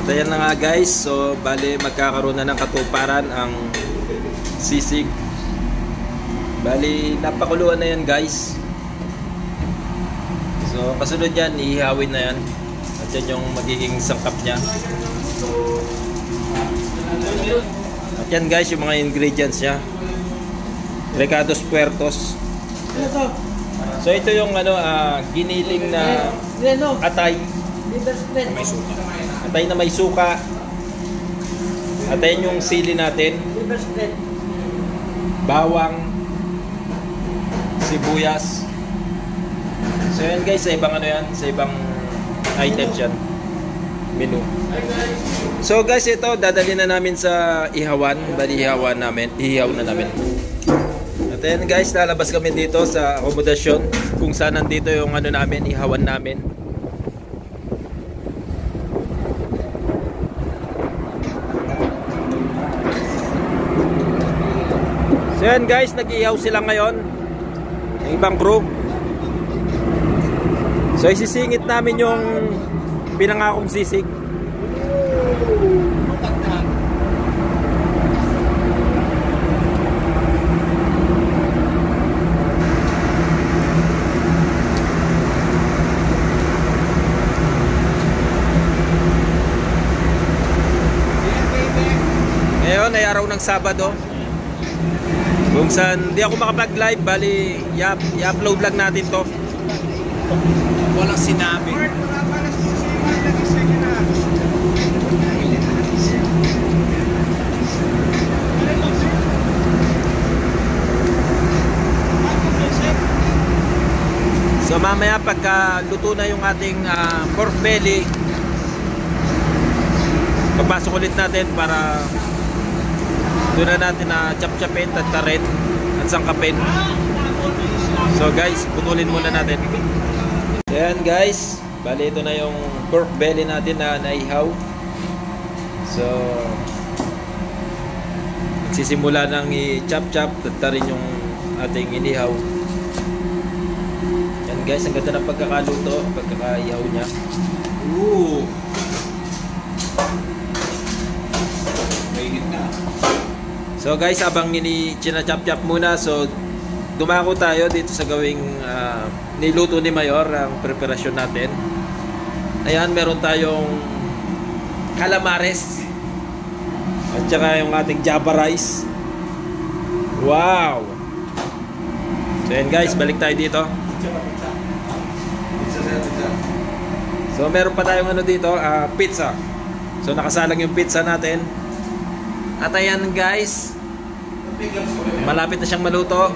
At ayan na nga guys, so bali magkakaroon na ng katuparan ang sisig. Bali napakuluan na yan guys. So kasunod yan, ihihawin na yan. At yan yung magiging sangkap niya. At yan guys, yung mga ingredients niya. Recados Puertos. So ito yung ano, giniling na atay. Atay na may suka. At yan yung sili natin. Bawang, sibuyas. So yan guys, sa ibang ano yan, sa ibang items yan. Menu. So guys, ito dadali na namin sa ihawan. Bali ihawan namin, ihaw na namin. At yan guys, lalabas kami dito sa akomodasyon kung saan nandito yung ano namin, ihawan namin. So yan guys, nag-ihaw sila ngayon ng ibang crew. So isisingit namin yung pinangakong sisig. Ngayon ay araw ng Sabado, kung saan di ako makapag-live, bali i-upload lang natin to. Walang sinabi. So mamaya pagka luto na yung ating pork belly, papasok ulit natin para doon na natin na chop-chopin, tatarin at sangkapin. So guys, putulin muna natin. So yan guys, bali ito na yung pork belly natin na naihaw. So nagsisimula nang i-chop-chop, tatarin yung ating inihaw. Yan guys, ang ganda ng pagkakaluto, pagkakaihaw niya. Ooh! So guys, abang china-chop-chop muna, so dumako tayo dito sa gawing niluto ni Mayor, ang preparasyon natin. Ayan, meron tayong calamares at saka yung ating java rice. Wow! So yan guys, balik tayo dito. So meron pa tayong ano dito, pizza. So nakasalang yung pizza natin. At ayan guys, malapit na siyang maluto.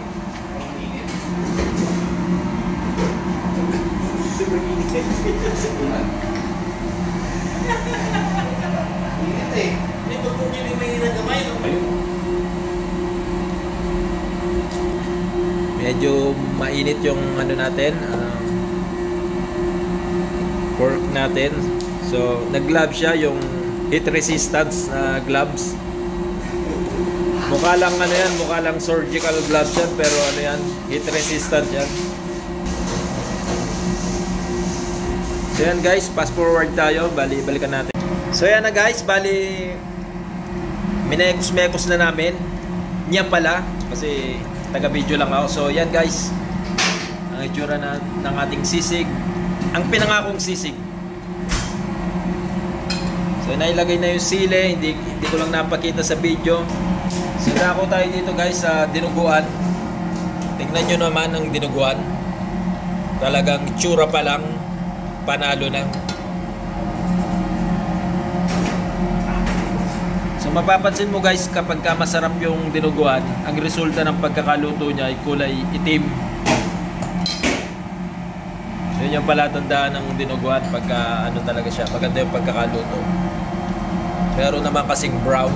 Medyo mainit yung ano natin, pork natin. So nag-glove siya, yung heat resistance na gloves. Mukha lang ano yan, mukha lang surgical gloves yan, pero ano yan, heat resistant yan. So yan guys, fast forward tayo, balikan natin. So yan na guys, bali minekos-mekos na namin. Niya pala, kasi taga-video lang ako. So yan guys, ang itsura ng ating sisig, ang pinangakong sisig. So nailagay na yung sili, hindi ko lang napakita sa video. So dako tayo dito guys sa dinuguan. Tingnan nyo naman ang dinuguan. Talagang itsura pa lang, panalo na. So mapapansin mo guys, kapag masarap yung dinuguan, ang resulta ng pagkakaluto niya ay kulay itim. So yun yung palatandaan ng dinuguan, pagka ano talaga siya, maganda yung pagkakaluto. Pero naman kasing brown.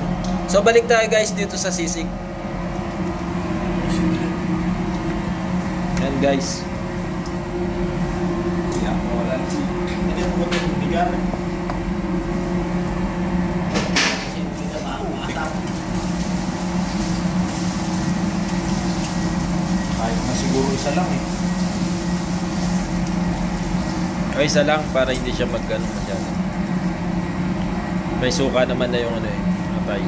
So balik tayo guys dito sa sisig. Yan guys. Kahit na siguro isa lang eh. Okay, isa lang para hindi siya mag-ano masyado. May suka naman na yung ano eh, matay.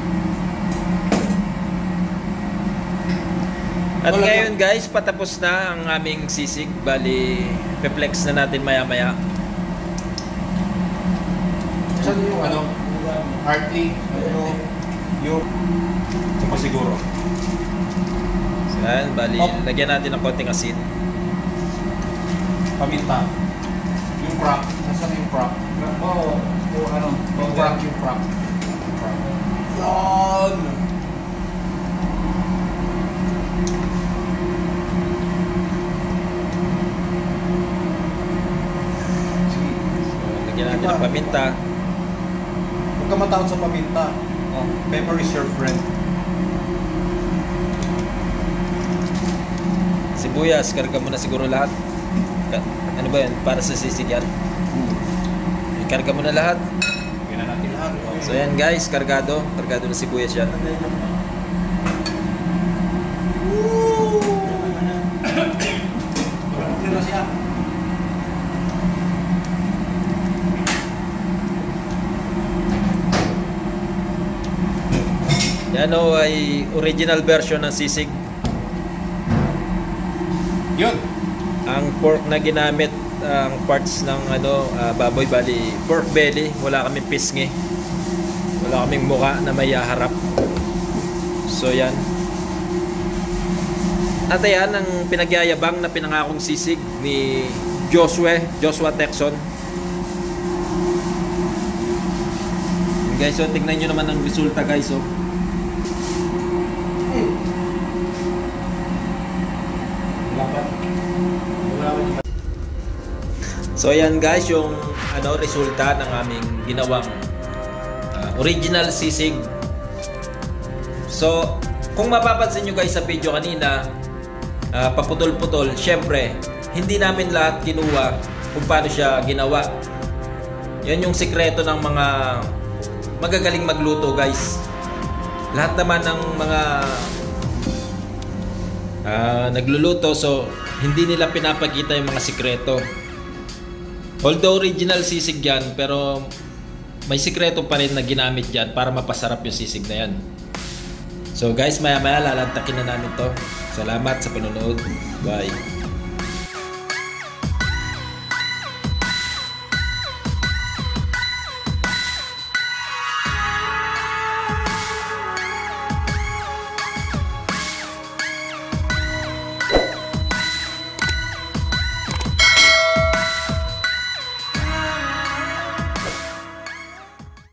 At ngayon guys, patapos na ang aming sisig. Bali, pe-flex na natin maya-maya. Saan yung ano? Hartley? Yung... Saka siguro. So yan, bali, lagyan natin ng konting asin. Paminta. Yung crack. Nasaan yung crack? Oo. Yung ano? Yung crack. Yung crack. Yan! Lagyan natin ng paminta. Huwag ka matakot sa paminta. Oh, pepper is your friend. Sibuyas, karga mo na siguro lahat. Ano ba yan? Para sa sisig yan. Karga mo na lahat. Lagyan na natin lahat. So yan guys, kargado. Kargado na sibuyas yan. Yan o ay original version ng sisig. Yun. Ang pork na ginamit, ang parts ng baboy, bali pork belly, wala kaming pisngi, wala kaming muka na may harap. So yan. At yan ang pinagyayabang na pinangakong sisig ni Joshua Texon. Guys, so tingnan nyo naman ang resulta guys. So yan guys yung resulta ng aming ginawang original sisig. So kung mapapansin nyo guys sa video kanina, paputol-putol, syempre hindi namin lahat kinuha kung paano siya ginawa. Yan yung sikreto ng mga magagaling magluto guys. Lahat naman ng mga nagluluto, so hindi nila pinapakita yung mga sikreto. Although original sisig yan, pero may sikreto pa rin na ginamit yan para mapasarap yung sisig na yan. So guys, maya-maya lalantakin na namin to. Salamat sa panonood. Bye.